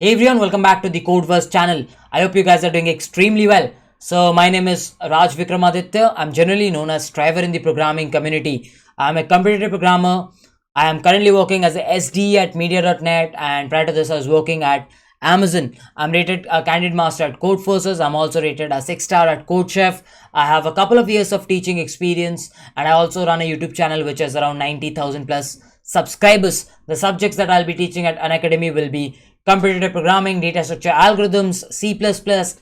Hey everyone, welcome back to the Codeverse channel. I hope you guys are doing extremely well. So my name is Raj Vikramaditya. I'm generally known as Striver in the programming community. I'm a competitive programmer. I am currently working as a SD at Media.net, and prior to this I was working at Amazon. I'm rated a Candid Master at Codeforces. I'm also rated a 6-star at CodeChef. I have a couple of years of teaching experience, and I also run a YouTube channel which has around 90,000 plus subscribers. The subjects that I'll be teaching at Unacademy will be competitive programming, data structure algorithms, C++,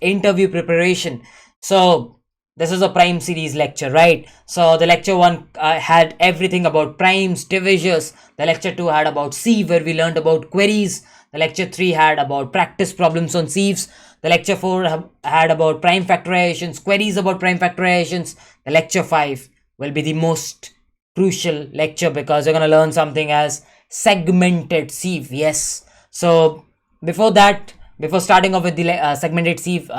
interview preparation. So this is a prime series lecture, right? So the lecture 1 had everything about primes, divisors. The lecture 2 had about sieve, where we learned about queries. The lecture 3 had about practice problems on sieves. The lecture 4 had about prime factorizations, queries about prime factorizations. The lecture 5 will be the most crucial lecture because you're going to learn something as segmented sieve. Yes. So before that, before starting off with the segmented sieve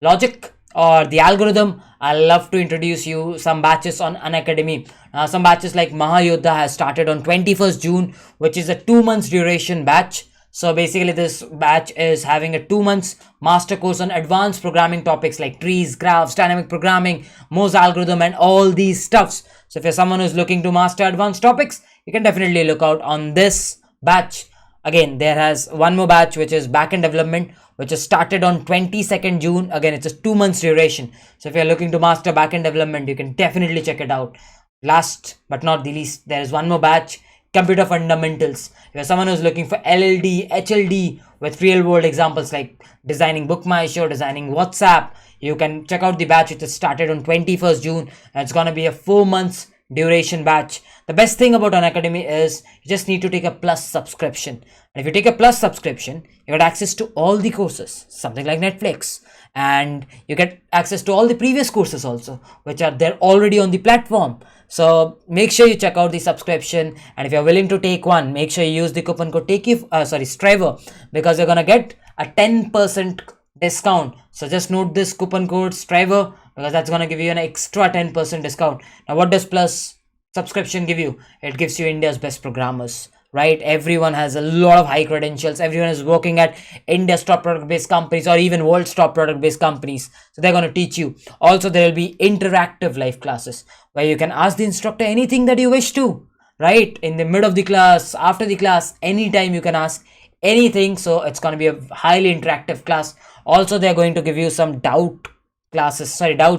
logic or the algorithm, I love to introduce you some batches on Unacademy. Some batches like Mahayodha has started on 21st June, which is a 2 months duration batch. So basically this batch is having a 2 months master course on advanced programming topics like trees, graphs, dynamic programming, Moore's algorithm, and all these stuffs. So if you're someone who's looking to master advanced topics, you can definitely look out on this batch. Again, there has one more batch which is backend development, which is started on 22nd June. Again, it's a 2 months duration. So if you're looking to master backend development, you can definitely check it out. Last but not the least, there is one more batch, computer fundamentals. If you're someone who's looking for LLD, HLD with real world examples like designing Book My Show, designing WhatsApp, you can check out the batch which is started on 21st June. And it's going to be a 4 months duration batch. The best thing about Unacademy is you just need to take a plus subscription. And if you take a plus subscription, you get access to all the courses, something like Netflix. And you get access to all the previous courses also, which are there already on the platform. So make sure you check out the subscription. And if you're willing to take one, make sure you use the coupon code Striver, because you're gonna get a 10% discount. So just note this coupon code Striver, because that's going to give you an extra 10% discount. Now what does plus subscription give you? It gives you India's best programmers, right? Everyone has a lot of high credentials. Everyone is working at India's top product based companies or even world's top product based companies, so they're going to teach you. Also, there will be interactive live classes where you can ask the instructor anything that you wish to, right? In the mid of the class, after the class, anytime you can ask anything. So it's going to be a highly interactive class. Also, they're going to give you some doubt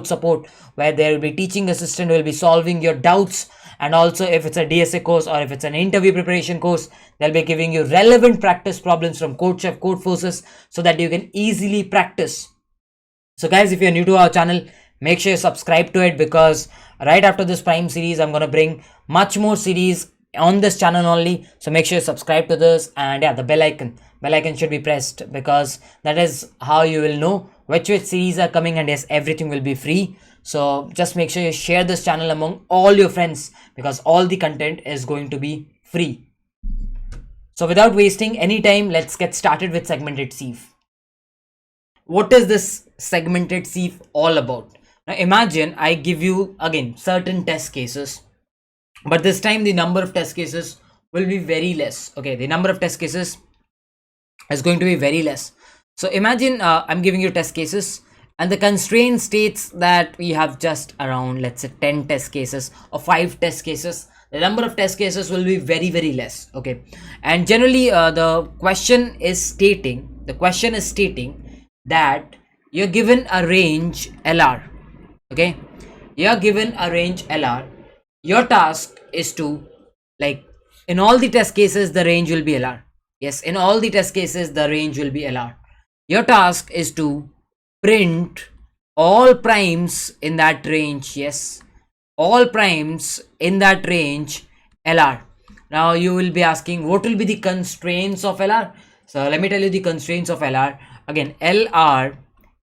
support, where there will be teaching assistant who will be solving your doubts. And also, if it's a DSA course or if it's an interview preparation course, they'll be giving you relevant practice problems from CodeChef, Codeforces, so that you can easily practice. So guys, if you're new to our channel, make sure you subscribe to it, because right after this prime series I'm going to bring much more series on this channel only. So make sure you subscribe to this, and yeah, the bell icon should be pressed, because that is how you will know which series are coming. And yes, everything will be free. So just make sure you share this channel among all your friends, because all the content is going to be free. So without wasting any time, let's get started with segmented sieve. What is this segmented sieve all about? Now imagine I give you again certain test cases, but this time the number of test cases will be very less. Okay, the number of test cases is going to be very less. So imagine I'm giving you test cases, and the constraint states that we have just around, let's say, 10 test cases or 5 test cases. The number of test cases will be very, very less. Okay, and generally the question is stating that you're given a range LR. Okay, you're given a range LR. Your task is to, like, in all the test cases the range will be LR. Yes, in all the test cases the range will be LR. Your task is to print all primes in that range. Yes, all primes in that range LR. Now you will be asking, what will be the constraints of LR? So let me tell you the constraints of LR. Again, LR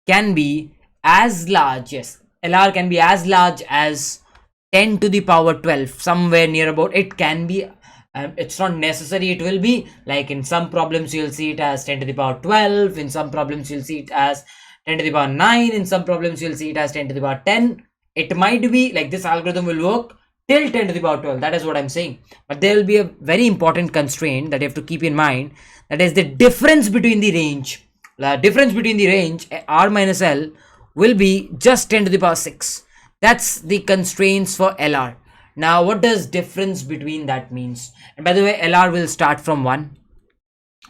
can be as large, yes, LR can be as large as 10 to the power 12, somewhere near about. It can be, it's not necessary it will be, like in some problems you'll see it as 10 to the power 12, in some problems you'll see it as 10 to the power 9, in some problems you'll see it as 10 to the power 10. It might be like this algorithm will work till 10 to the power 12. That is what I'm saying. But there will be a very important constraint that you have to keep in mind. That is the difference between the range. The difference between the range r minus l will be just 10 to the power 6. That's the constraints for LR. Now, what does difference between that means? And by the way, LR will start from 1.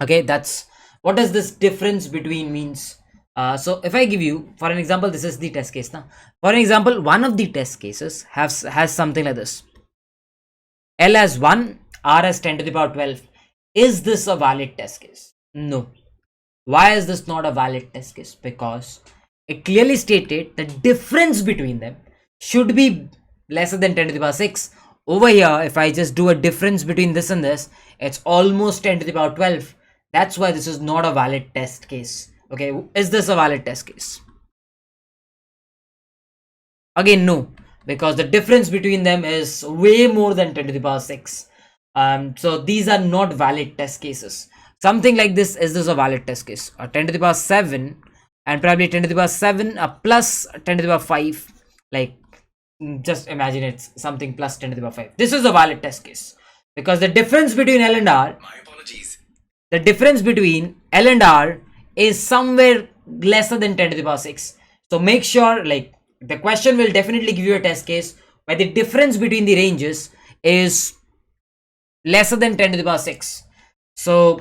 Okay, that's what does this difference between means. So if I give you, for an example, this is the test case now. For an example, one of the test cases has something like this. L as 1, R as 10 to the power 12. Is this a valid test case? No. Why is this not a valid test case? Because it clearly stated the difference between them should be lesser than 10 to the power 6. Over here, if I just do a difference between this and this, it's almost 10 to the power 12. That's why this is not a valid test case. Okay, is this a valid test case? Again, no, because the difference between them is way more than 10 to the power 6. So these are not valid test cases. Something like this, is this a valid test case? 10 to the power 7 and probably 10 to the power 7 plus 10 to the power 5. Like, just imagine it's something plus 10 to the power 5. This is a valid test case because the difference between L and R, the difference between L and R is somewhere lesser than 10 to the power 6. So make sure, like, the question will definitely give you a test case where the difference between the ranges is lesser than 10 to the power 6. So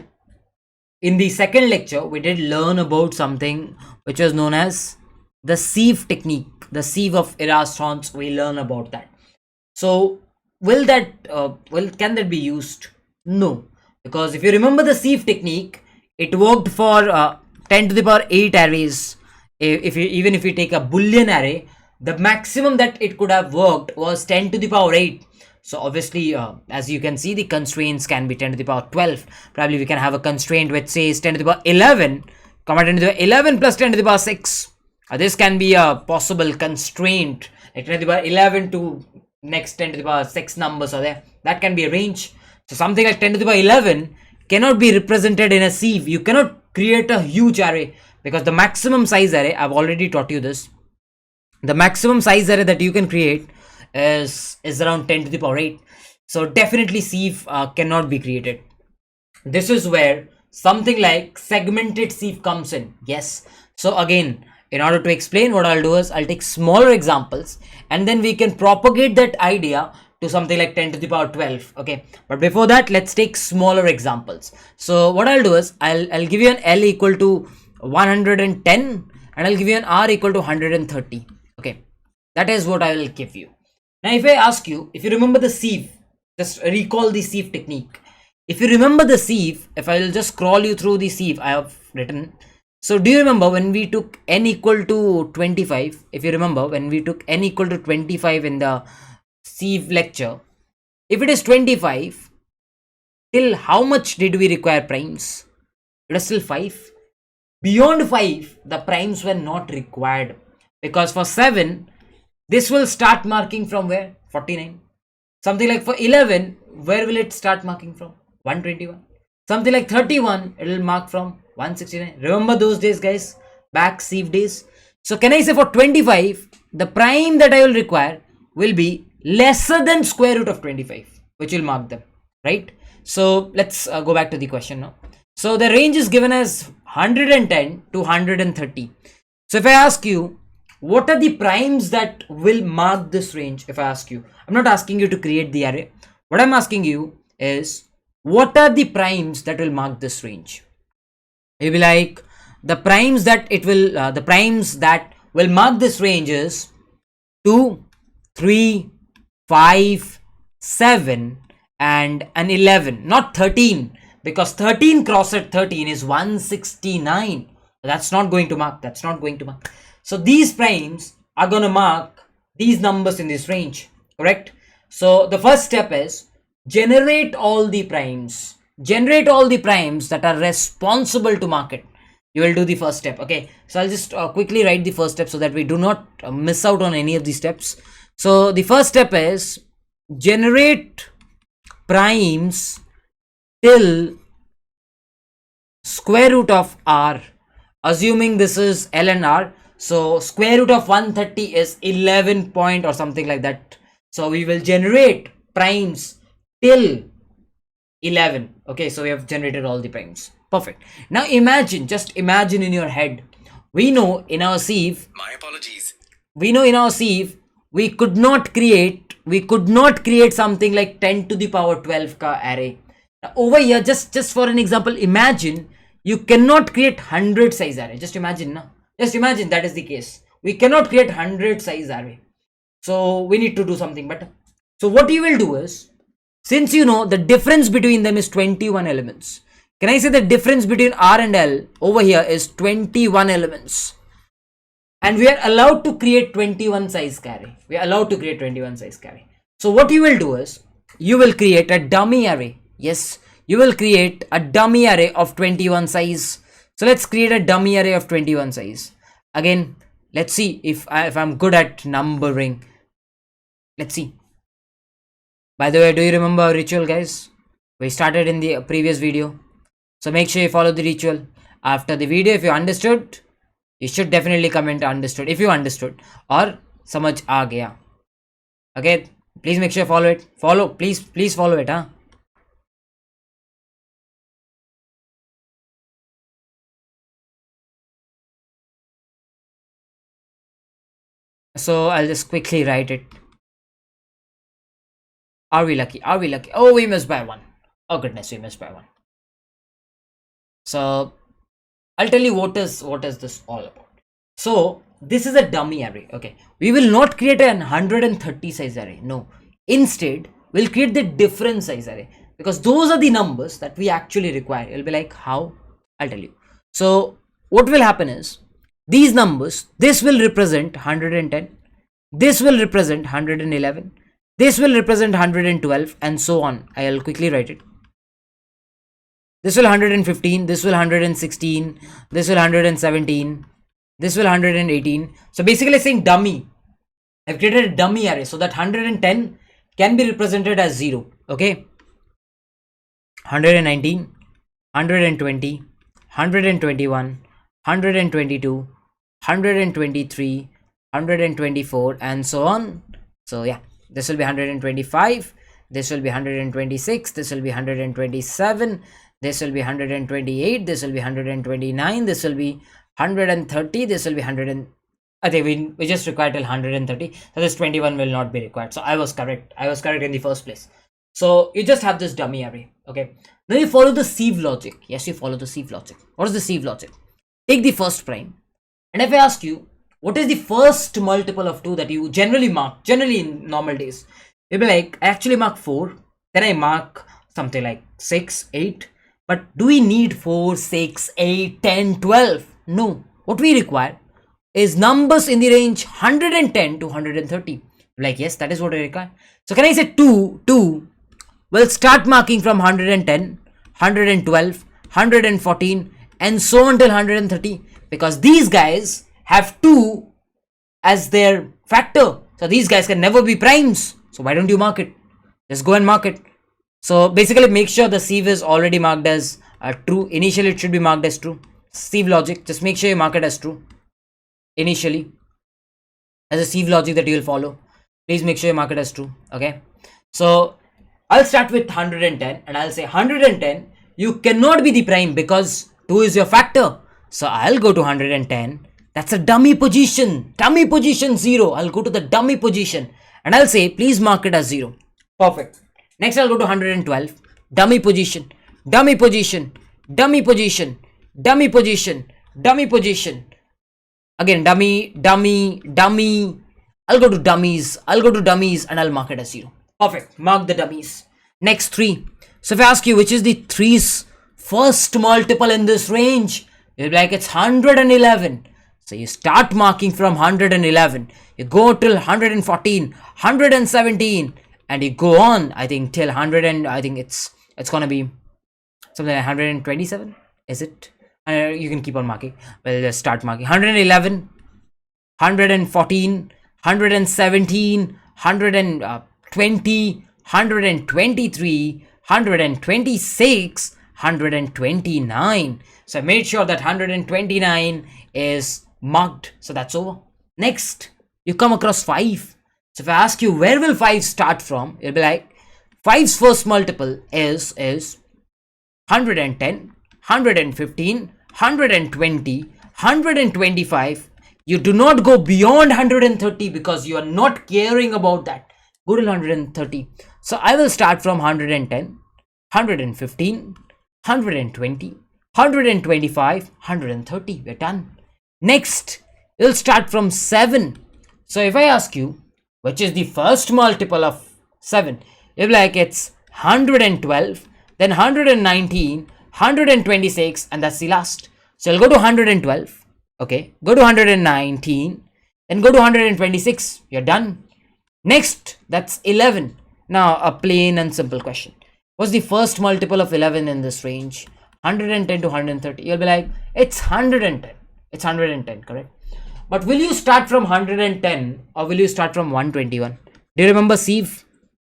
in the second lecture, we did learn about something which was known as the sieve technique, the sieve of Erastrons. We learn about that. So will that can that be used? No, because if you remember the sieve technique, it worked for 10 to the power 8 arrays. Even if you take a Boolean array, the maximum that it could have worked was 10 to the power 8. So obviously, as you can see, the constraints can be 10 to the power 12. Probably we can have a constraint which says 10 to the power 11, 10 to the power 11 plus 10 to the power 6. This can be a possible constraint, like 10 to the power 11 to next 10 to the power 6 numbers are there. That can be a range. So something like 10 to the power 11 cannot be represented in a sieve. You cannot create a huge array because the maximum size array, I've already taught you this, the maximum size array that you can create is around 10 to the power 8. So definitely sieve cannot be created. This is where something like segmented sieve comes in. Yes. So again, in order to explain, what I'll do is I'll take smaller examples and then we can propagate that idea to something like 10 to the power 12. Okay, but before that, let's take smaller examples. So what I'll do is I'll give you an L equal to 110 and I'll give you an R equal to 130. Okay, that is what I will give you. Now if I ask you, if you remember the sieve, just recall the sieve technique. If you remember the sieve, if I will just scroll you through the sieve I have written. So do you remember when we took n equal to 25? If you remember when we took n equal to 25 in the sieve lecture, if it is 25, till how much did we require primes? It was still 5. Beyond 5, the primes were not required because for 7, this will start marking from where? 49. Something like for 11, where will it start marking from? 121. Something like 31, it will mark from 169. Remember those days, guys? Back sieve days. So can I say for 25, the prime that I will require will be lesser than square root of 25, which will mark them, right? So let's go back to the question now. So the range is given as 110 to 130. So if I ask you, what are the primes that will mark this range? If I ask you, I'm not asking you to create the array. What I'm asking you is, what are the primes that will mark this range? You'll be like, the primes that will mark this range is 2, 3, 5, 7 and an 11, not 13, because 13 crossed 13 is 169. That's not going to mark. That's not going to mark. So these primes are going to mark these numbers in this range, correct? So the first step is generate all the primes. Generate all the primes that are responsible to mark it. You will do the first step. Okay, so I'll just quickly write the first step so that we do not miss out on any of these steps. So the first step is generate primes till square root of r, assuming this is L and R. So square root of 130 is 11 point or something like that. So we will generate primes till 11. Okay, so we have generated all the primes. Perfect. Now imagine, just imagine in your head, we know in our sieve, My apologies. we know in our sieve, we could not create something like 10 to the power 12 ka array. Now over here, just for an example, imagine you cannot create 100 size array. Just imagine, na? Just imagine that is the case. We cannot create 100 size array. So we need to do something better. So what you will do is, since you know the difference between them is 21 elements, can I say the difference between R and L over here is 21 elements? And we are allowed to create 21 size carry. We are allowed to create 21 size carry. So what you will do is, you will create a dummy array. Yes, you will create a dummy array of 21 size. So let's create a dummy array of 21 size. Again, let's see if I'm good at numbering. Let's see. By the way, do you remember our ritual, guys? We started in the previous video. So make sure you follow the ritual. After the video, if you understood, you should definitely comment understood if you understood, or samajh aa gaya. Okay, please make sure you follow it. Please follow it, huh? So I'll just quickly write it. Are we lucky? Are we lucky? Oh, we missed by one. Oh goodness, we missed by one. So I'll tell you what is this all about. So this is a dummy array. Okay, we will not create an 130 size array. No, instead we'll create the different size array, because those are the numbers that we actually require. It'll be like, how? I'll tell you. So what will happen is, these numbers, this will represent 110, this will represent 111, this will represent 112, and so on. I'll quickly write it. This will 115, this will 116, this will 117, this will 118. So basically saying dummy. I've created a dummy array so that 110 can be represented as 0. Okay. 119, 120, 121, 122, 123, 124, and so on. So yeah, this will be 125, this will be 126, this will be 127, this will be 128, this will be 129, this will be 130, this will be 100. I think we just require till 130, so this 21 will not be required. So I was correct in the first place. So you just have this dummy array. Okay, now you follow the sieve logic. Yes, you follow the sieve logic. What is the sieve logic? Take the first prime, and if I ask you what is the first multiple of 2 that you generally mark, generally in normal days, you'll be like, I actually mark 4, then I mark something like 6, 8. But do we need 4, 6, 8, 10, 12? No. What we require is numbers in the range 110 to 130. Like, yes, that is what I require. So can I say 2? We'll start marking from 110, 112, 114, and so on till 130. Because these guys have 2 as their factor. So these guys can never be primes. So why don't you mark it? Just go and mark it. So basically make sure the sieve is already marked as true. Initially it should be marked as true. Sieve logic, just make sure you mark it as true. Initially, as a sieve logic that you will follow, please make sure you mark it as true. Okay. So I'll start with 110 and I'll say 110, you cannot be the prime because 2 is your factor. So I'll go to 110. That's a dummy position. Dummy position 0. I'll go to the dummy position and I'll say, please mark it as 0. Perfect. Next, I'll go to 112. Dummy position. Dummy position. Dummy position. Dummy position. Dummy position. Again, dummy. I'll go to dummies. And I'll mark it as 0. Perfect. Mark the dummies. Next, 3. So if I ask you which is the 3's first multiple in this range, you'll be like, it's 111. So you start marking from 111. You go till 114, 117, and you go on, I think, till 100, and I think it's gonna be something like 127. Is it? You can keep on marking. Well, just start marking. 111, 114, 117, 120, 123, 126, 129. So I made sure that 129 is marked. So that's over. Next, you come across 5. So if I ask you where will 5 start from, you'll be like 5's first multiple is 110, 115, 120, 125. You do not go beyond 130 because you are not caring about that. Go to 130. So I will start from 110, 115, 120, 125, 130. We're done. Next, you'll start from 7. So if I ask you, which is the first multiple of 7, you'll be like it's 112, then 119, 126, and that's the last. So you'll go to 112, okay, go to 119, then go to 126. You're done. Next, that's 11. Now, a plain and simple question. What's the first multiple of 11 in this range? 110 to 130. You'll be like, it's 110. It's 110, correct? But will you start from 110 or will you start from 121? Do you remember sieve?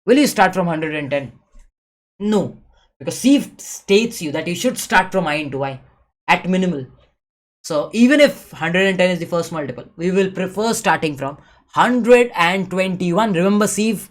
Will you start from 110? No, because sieve states you that you should start from I into I at minimal. So even if 110 is the first multiple, we will prefer starting from 121. Remember sieve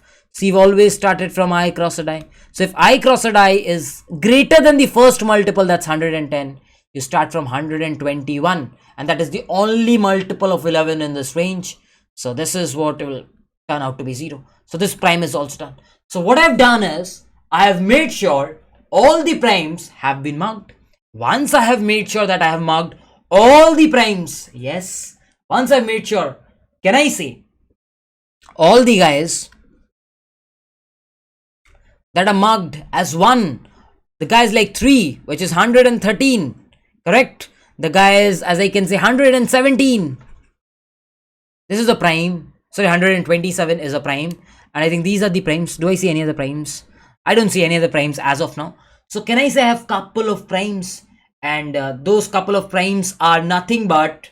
always started from I crossed I. So if I crossed I is greater than the first multiple, that's 110, you start from 121, and that is the only multiple of 11 in this range. So this is what will turn out to be 0. So this prime is also done. So what I've done is I have made sure all the primes have been marked. Once I have made sure that I have marked all the primes, yes, once I've made sure, can I say all the guys that are marked as 1, the guys like 3, which is 113, correct? The guys, as I can say, 117, this is a prime. Sorry, 127 is a prime, and I think these are the primes. Do I see any other primes? I don't see any other primes as of now. So can I say I have couple of primes, and those couple of primes are nothing but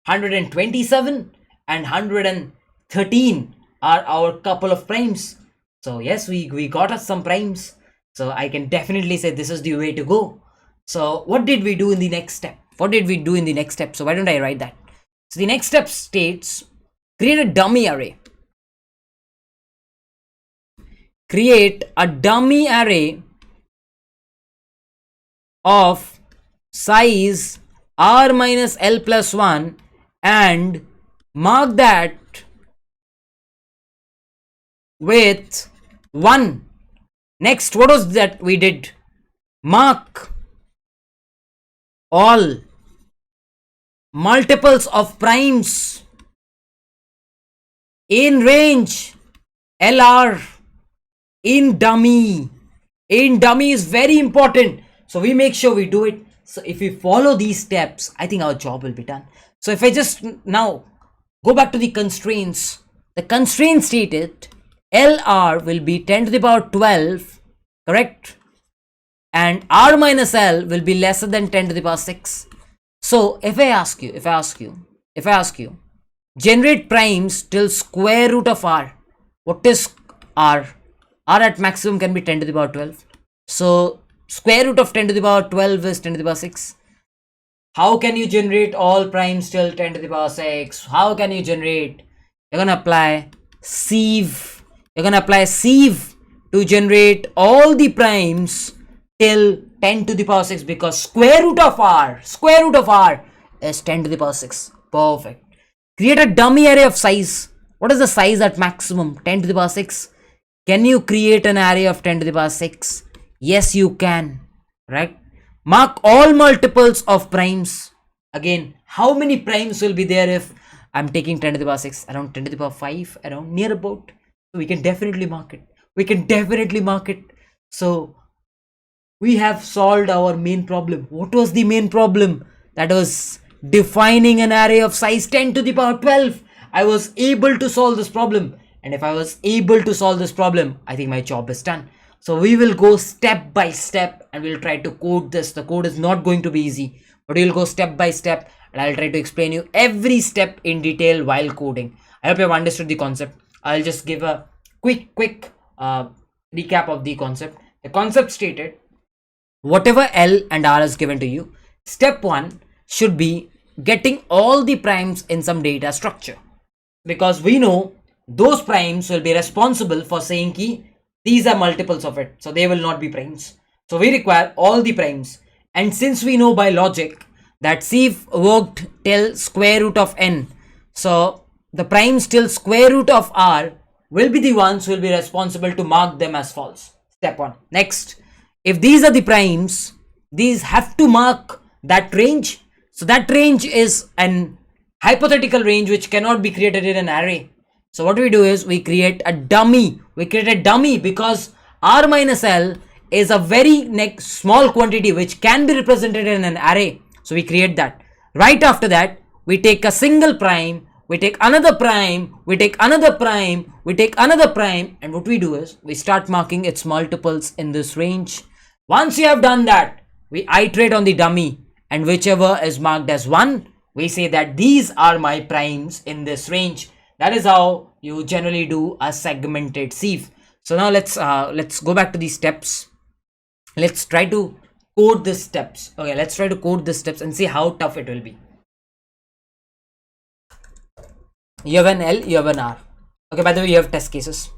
127 and 113 are our couple of primes. So yes, we got us some primes. So I can definitely say this is the way to go. So what did we do in the next step? What did we do in the next step? So why don't I write that? So the next step states, create a dummy array. Create a dummy array of size r minus l plus 1 and mark that with 1. Next, what was that we did? Mark all multiples of primes in range LR in dummy. In dummy is very important. So we make sure we do it. So if we follow these steps, I think our job will be done. So if I just now go back to the constraints, the constraint stated LR will be 10 to the power 12, correct? And R minus L will be lesser than 10 to the power 6. So if I ask you, generate primes till square root of R. What is R? R at maximum can be 10 to the power 12. So square root of 10 to the power 12 is 10 to the power 6. How can you generate all primes till 10 to the power 6? How can you generate? You're going to apply sieve. You're going to apply sieve to generate all the primes till 10 to the power 6, because square root of R is 10 to the power 6. Perfect. Create a dummy array of size. What is the size at maximum? 10 to the power 6. Can you create an array of 10 to the power 6? Yes, you can. Right? Mark all multiples of primes. Again, how many primes will be there if I'm taking 10 to the power 6? Around 10 to the power 5, around near about. So we can definitely mark it. So we have solved our main problem. What was the main problem? That was defining an array of size 10 to the power 12. I was able to solve this problem. And if I was able to solve this problem, I think my job is done. So we will go step by step and we'll try to code this. The code is not going to be easy, but we'll go step by step and I'll try to explain you every step in detail while coding. I hope you have understood the concept. I'll just give a quick recap of the concept. The concept stated, whatever L and R is given to you, step 1 should be getting all the primes in some data structure, because we know those primes will be responsible for saying ki these are multiples of it, so they will not be primes. So we require all the primes, and since we know by logic that sieve worked till square root of n, so the primes till square root of r will be the ones who will be responsible to mark them as false. Step 1. Next, if these are the primes, these have to mark that range. So that range is an hypothetical range which cannot be created in an array. So what we do is we create a dummy. We create a dummy because r minus l is a very small quantity which can be represented in an array. So we create that. Right after that, we take a single prime, we take another prime, we take another prime, we take another prime, and what we do is we start marking its multiples in this range. Once you have done that, we iterate on the dummy, and whichever is marked as 1, we say that these are my primes in this range. That is how you generally do a segmented sieve. So now let's go back to these steps. Let's try to code the steps. Okay, let's try to code the steps and see how tough it will be. You have an L, you have an R. Okay, by the way, you have test cases.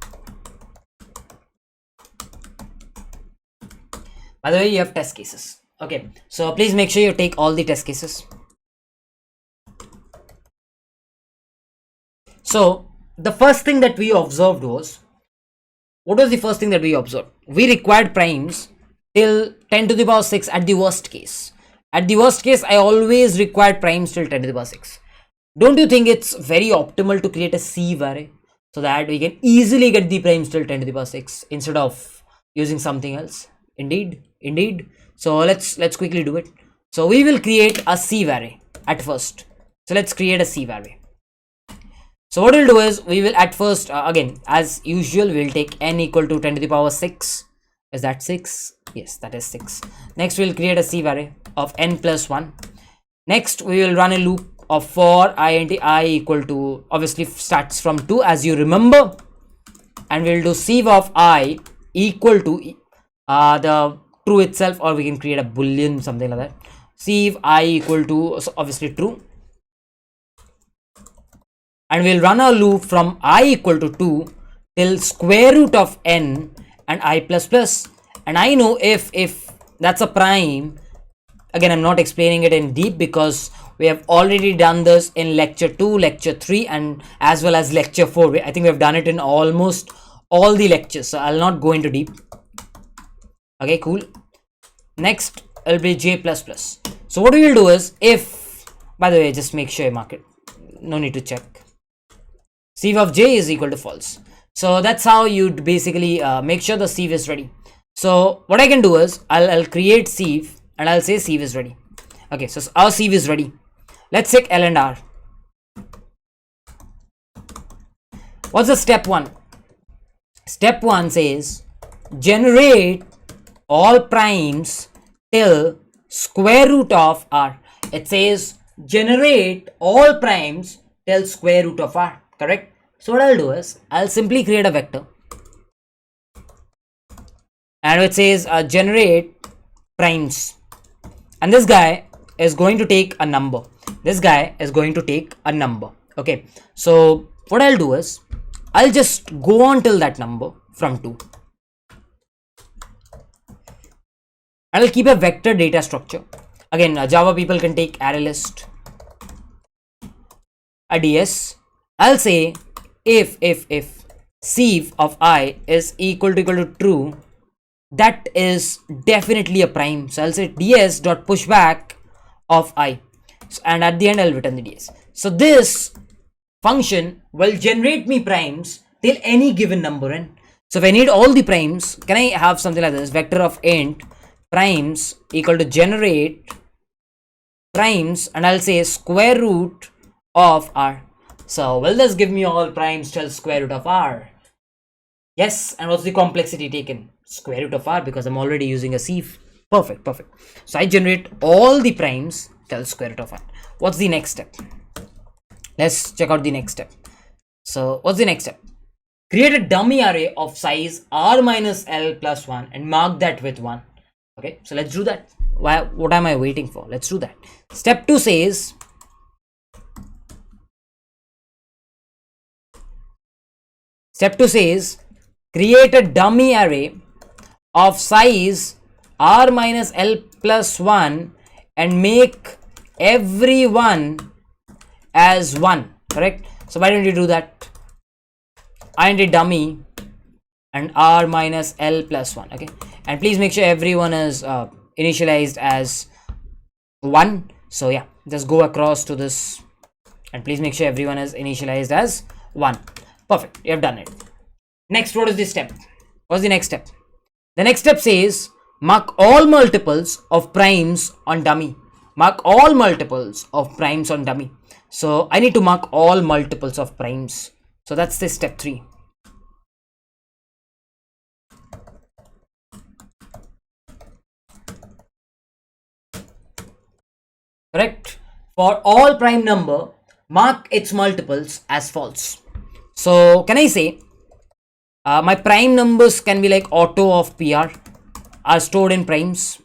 By the way, you have test cases. Okay, so please make sure you take all the test cases. So the first thing that we observed was, what was the first thing that we observed? We required primes till 10 to the power 6 at the worst case. At the worst case, I always required primes till 10 to the power 6. Don't you think it's very optimal to create a sieve array so that we can easily get the primes till 10 to the power 6 instead of using something else? Indeed. So let's quickly do it. So we will create a sieve array at first. So let's create a sieve array. So what we'll do is we will at first again as usual we'll take n equal to 10 to the power 6. Is that 6? Yes, that is 6. Next we'll create a sieve array of n plus 1. Next we will run a loop of for I equal to, obviously starts from 2 as you remember, and we'll do sieve of I equal to the true itself, or we can create a boolean, something like that. Sieve I equal to, so obviously true, and we'll run a loop from I equal to 2 till square root of n and I plus plus. And I know if that's a prime, again I'm not explaining it in deep because we have already done this in lecture 2, lecture 3 and as well as lecture 4. I think we have done it in almost all the lectures, so I'll not go into deep. Okay, cool. Next will be j plus plus. So what we will do is, if, by the way, just make sure you mark it, no need to check, sieve of j is equal to false. So that's how you'd basically make sure the sieve is ready. So what I can do is I'll create sieve and I'll say sieve is ready. Okay, so our sieve is ready. Let's check L and R. What's the step 1? Step 1 says generate all primes till square root of R. It says generate all primes till square root of R, correct? So what I'll do is I'll simply create a vector and it says generate primes, and this guy is going to take a number. Okay, so what I'll do is I'll just go on till that number from 2. I'll keep a vector data structure. Again, Java people can take array list, a ds. I'll say if sieve of I is equal to true, that is definitely a prime. So I'll say ds dot pushback of I, and at the end I'll return the ds. So this function will generate me primes till any given number n. So if I need all the primes, can I have something like this, vector of int primes equal to generate primes, and I'll say square root of R. So will this give me all primes till square root of R? Yes. And what's the complexity taken? Square root of R, because I'm already using a sieve. Perfect. So I generate all the primes till square root of R. What's the next step? Let's check out the next step. So what's the next step? Create a dummy array of size R minus L plus 1 and mark that with 1. Okay, so let's do that. What am I waiting for? Let's do that. Step 2 says Step 2 says create a dummy array of size r minus l plus 1 and make every one as 1. Correct? So why don't you do that? Int dummy and r minus l plus 1. Okay, and please make sure everyone is initialized as 1. So yeah, just go across to this and please make sure everyone is initialized as 1. Perfect, you have done it. Next, what is the step? What's the next step? The next step says mark all multiples of primes on dummy. Mark all multiples of primes on dummy. So I need to mark all multiples of primes. So that's the step 3. Correct? For all prime number, mark its multiples as false. So can I say my prime numbers can be like auto of PR are stored in primes.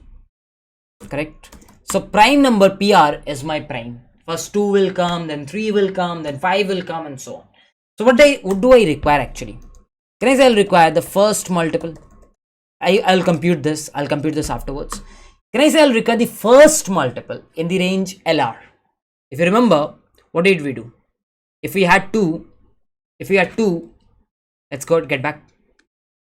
Correct? So prime number PR is my prime. First 2 will come, then 3 will come, then 5 will come, and so on. So what do I require actually? Can I say I'll require the first multiple? I'll compute this. I'll compute this afterwards. Can I say I'll require the first multiple in the range LR? If you remember, what did we do? If we had 2, let's get back.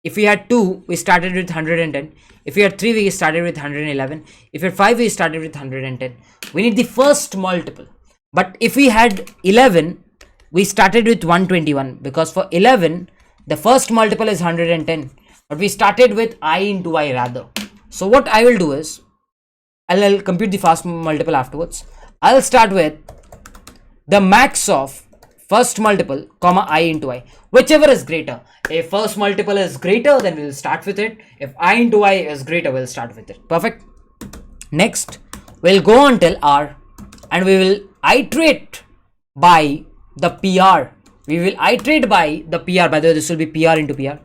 If we had 2, we started with 110. If we had 3, we started with 111. If we had 5, we started with 110. We need the first multiple. But if we had 11, we started with 121, because for 11, the first multiple is 110. But we started with I into I rather. So what I will do is, I'll compute the first multiple afterwards. I'll start with the max of first multiple, comma I into I, whichever is greater. If first multiple is greater, then we'll start with it. If I into I is greater, we'll start with it. Perfect. Next, we'll go until R and we will iterate by the PR. We will iterate by the PR. By the way, this will be PR into PR.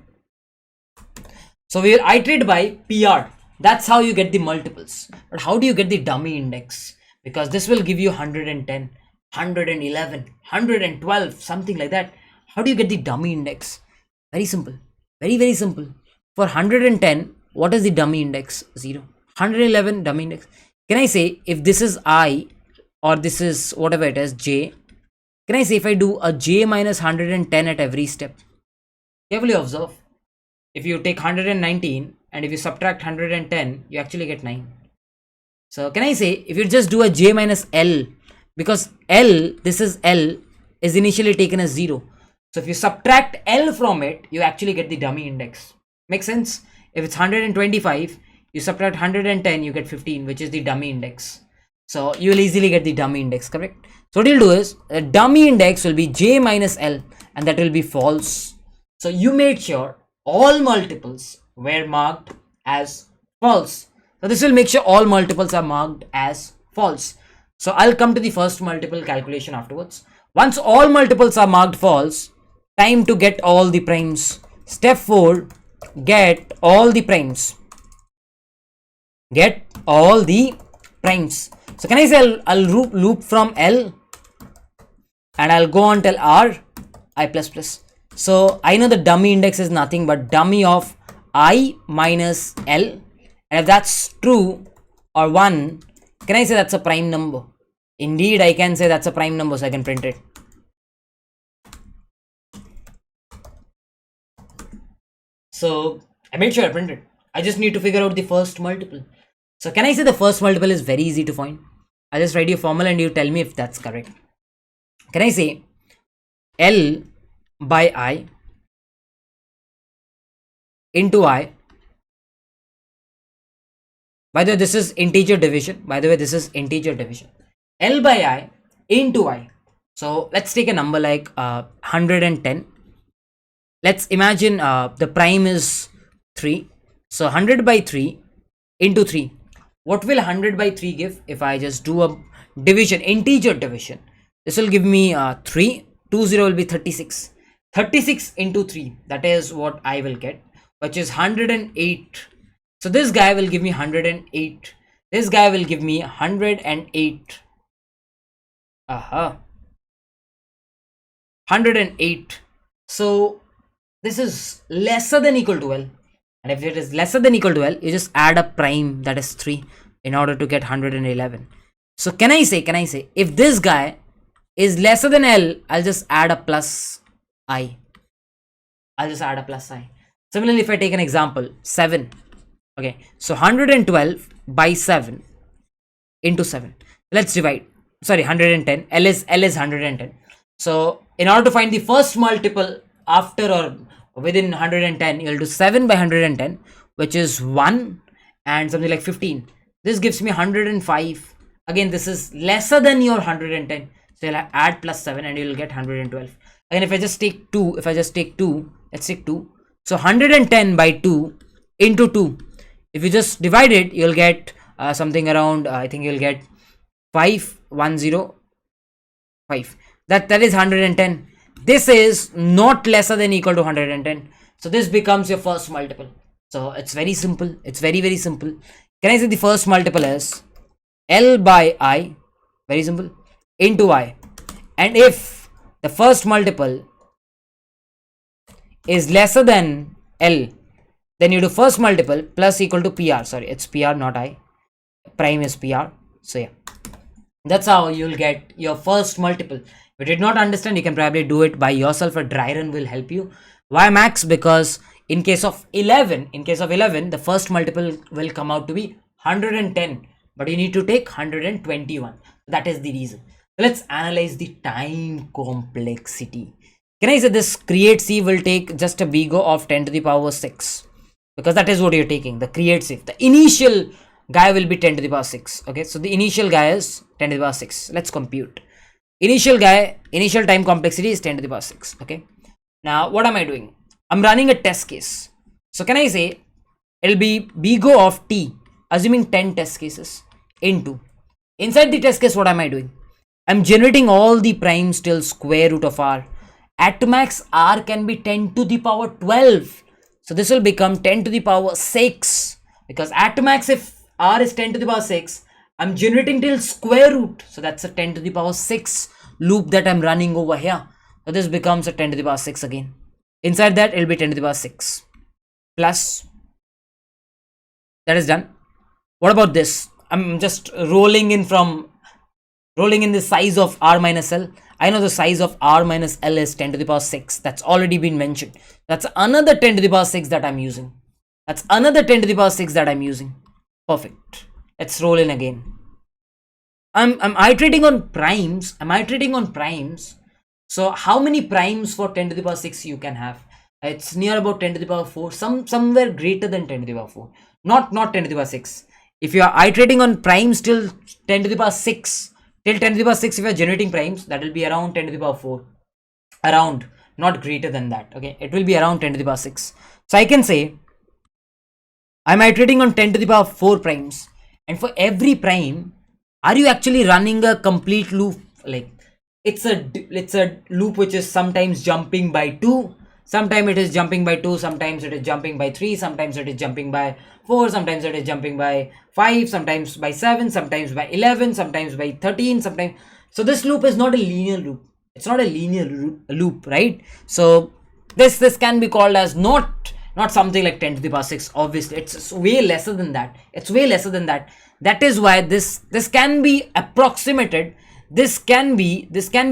So we will iterate by PR. That's how you get the multiples. But how do you get the dummy index? Because this will give you 110, 111, 112, something like that. How do you get the dummy index? Very simple. Very, very simple. For 110, what is the dummy index? 0. 111, dummy index. Can I say if this is I or this is whatever it is, J? Can I say if I do a J minus 110 at every step? Carefully observe. If you take 119 and if you subtract 110, you actually get 9. So can I say if you just do a J minus L, because L, this is L, is initially taken as 0. So if you subtract L from it, you actually get the dummy index. Makes sense? If it's 125, you subtract 110, you get 15, which is the dummy index. So you will easily get the dummy index, correct? So what you'll do is, the dummy index will be J minus L, and that will be false. So you made sure all multiples were marked as false. So this will make sure all multiples are marked as false. So I'll come to the first multiple calculation afterwards. Once all multiples are marked false, time to get all the primes. Step 4, get all the primes. Get all the primes. So can I say I'll loop from L and I'll go until R, I plus plus. So I know the dummy index is nothing but dummy of I minus L. And if that's true or 1, can I say that's a prime number? Indeed, I can say that's a prime number, so I can print it. So I made sure I printed. I just need to figure out the first multiple. So can I say the first multiple is very easy to find? I'll just write you a formula and you tell me if that's correct. Can I say L by I into I? By the way, this is integer division. L by I into I. So let's take a number like 110. Let's imagine the prime is 3. So 100 by 3 into 3. What will 100 by 3 give if I just do a division, integer division? This will give me 3. 20 will be 36. 36 into 3. That is what I will get, which is 108. So this guy will give me 108. This guy will give me 108. 108. So this is lesser than equal to L. And if it is lesser than equal to L, you just add a prime, that is 3, in order to get 111. So can I say, if this guy is lesser than L, I'll just add a plus I. Similarly, if I take an example, 7. Okay, so 112 by 7 into 7. Let's divide. Sorry, 110. L is 110. So in order to find the first multiple after or within 110, you'll do 7 by 110, which is 1 and something like 15. This gives me 105. Again, this is lesser than your 110. So you'll add plus 7 and you'll get 112. Again, if I just take 2, let's take 2. So 110 by 2 into 2. If you just divide it, you'll get something around, I think you'll get 5105. That is 110. This is not lesser than equal to 110. So this becomes your first multiple. So it's very simple. It's very, very simple. Can I say the first multiple is L by I? Very simple. Into I. And if the first multiple is lesser than L, then you do first multiple plus equal to PR. Sorry, it's PR, not I. Prime is PR. So yeah, that's how you'll get your first multiple. If you did not understand, you can probably do it by yourself. A dry run will help you. Why max? Because in case of 11, the first multiple will come out to be 110, but you need to take 121. That is the reason. Let's analyze the time complexity. Can I say this create C will take just a BGO of 10 to the power 6? Because that is what you're taking, the create C. The initial guy will be 10 to the power 6. Okay, so the initial guy is 10 to the power 6. Let's compute. Initial time complexity is 10 to the power 6. Okay, now what am I doing? I'm running a test case. So can I say it'll be BGO of T, assuming 10 test cases, into inside the test case. What am I doing? I'm generating all the primes till square root of R. At max, R can be 10 to the power 12. So this will become 10 to the power 6. Because at max, if R is 10 to the power 6, I'm generating till square root. So that's a 10 to the power 6 loop that I'm running over here. So this becomes a 10 to the power 6 again. Inside that, it'll be 10 to the power 6. Plus, that is done. What about this? I'm just rolling in the size of R minus L. I know the size of R minus L is 10 to the power 6. That's already been mentioned. That's another 10 to the power 6 that I'm using. Perfect. Let's roll in again. I'm iterating on primes. So how many primes for 10 to the power 6 you can have? It's near about 10 to the power 4. Somewhere greater than 10 to the power 4. Not 10 to the power 6. If you are iterating on primes till 10 to the power 6, till 10 to the power 6, if you are generating primes, that will be around 10 to the power 4. Around, not greater than that. Okay, it will be around 10 to the power 6. So I can say I'm iterating on 10 to the power 4 primes. And for every prime, are you actually running a complete loop? Like it's a loop which is sometimes jumping by 2. Sometimes it is jumping by 2, sometimes it is jumping by 3, sometimes it is jumping by 4, sometimes it is jumping by 5, sometimes by 7, sometimes by 11, sometimes by 13, sometimes. So this loop is not a linear loop. It's not a linear loop, right? So this can be called as not something like 10 to the power 6. Obviously, it's way lesser than that. That is why this can be approximated. This can be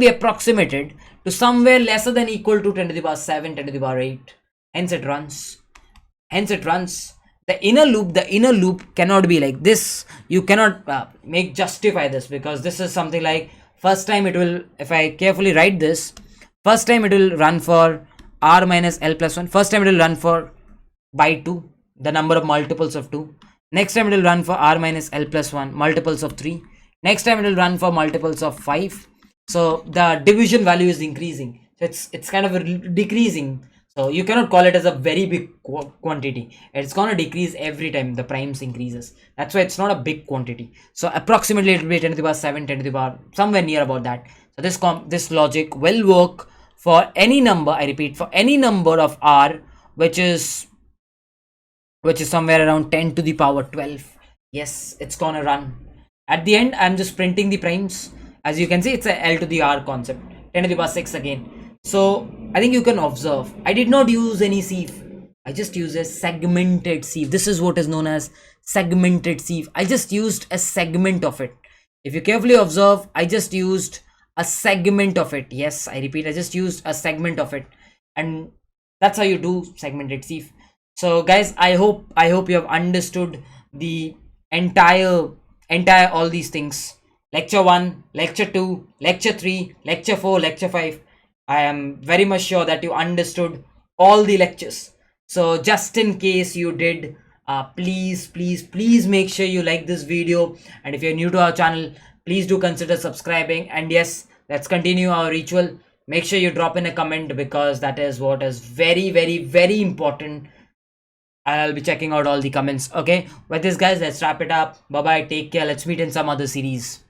approximated to somewhere lesser than equal to 10 to the power 7, 10 to the power 8. Hence it runs. The inner loop cannot be like this. You cannot justify this, because this is something like first time it will, if I carefully write this, first time it will run for R minus L plus 1. First time it will run for by 2, the number of multiples of 2. Next time it will run for R minus L plus 1, multiples of 3. Next time it will run for multiples of 5. So the division value is increasing. So it's kind of decreasing. So you cannot call it as a very big quantity. It's gonna decrease every time the primes increases. That's why it's not a big quantity. So approximately it will be 10 to the power 7, 10 to the power, somewhere near about that. So this logic will work for any number. I repeat, for any number of R which is somewhere around 10 to the power 12. Yes, it's gonna run. At the end, I'm just printing the primes. As you can see, it's a L to the R concept. 10 to the power 6 again. So I think you can observe. I did not use any sieve. I just used a segmented sieve. This is what is known as segmented sieve. I just used a segment of it. If you carefully observe, I just used a segment of it. Yes, I repeat, I just used a segment of it. And that's how you do segmented sieve. So guys, I hope you have understood the entire all these things. Lecture 1, lecture 2, lecture 3, lecture 4, lecture 5. I am very much sure that you understood all the lectures. So just in case you did, please make sure you like this video. And if you're new to our channel, please do consider subscribing. And yes, let's continue our ritual. Make sure you drop in a comment, because that is what is very important. I'll be checking out all the comments. Okay, with this guys, let's wrap it up. Bye bye, take care, let's meet in some other series.